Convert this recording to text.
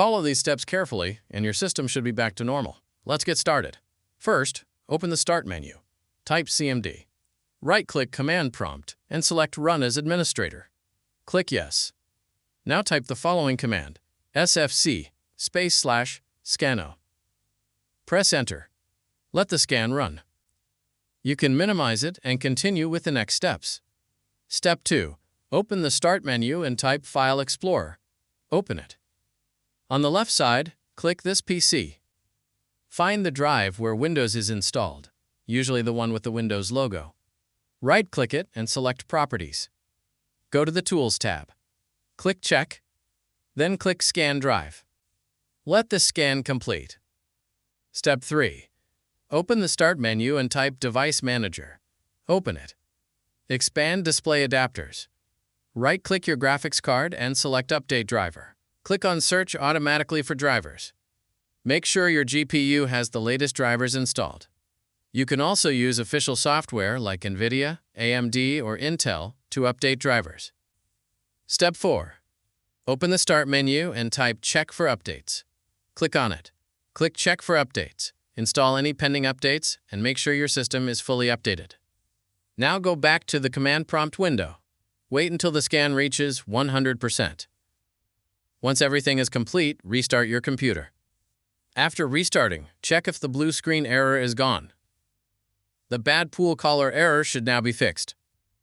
Follow these steps carefully, and your system should be back to normal. Let's get started. First, open the Start menu. Type CMD. Right-click Command Prompt and select Run as Administrator. Click Yes. Now type the following command, sfc:/scanO. Press Enter. Let the scan run. You can minimize it and continue with the next steps. Step 2. Open the Start menu and type File Explorer. Open it. On the left side, click this PC. Find the drive where Windows is installed, usually the one with the Windows logo. Right-click it and select Properties. Go to the Tools tab. Click Check, then click Scan Drive. Let the scan complete. Step 3. Open the Start menu and type Device Manager. Open it. Expand Display Adapters. Right-click your graphics card and select Update Driver. Click on Search automatically for drivers. Make sure your GPU has the latest drivers installed. You can also use official software like NVIDIA, AMD, or Intel to update drivers. Step 4. Open the Start menu and type Check for Updates. Click on it. Click Check for Updates. Install any pending updates and make sure your system is fully updated. Now go back to the Command Prompt window. Wait until the scan reaches 100%. Once everything is complete, restart your computer. After restarting, check if the blue screen error is gone. The bad pool caller error should now be fixed.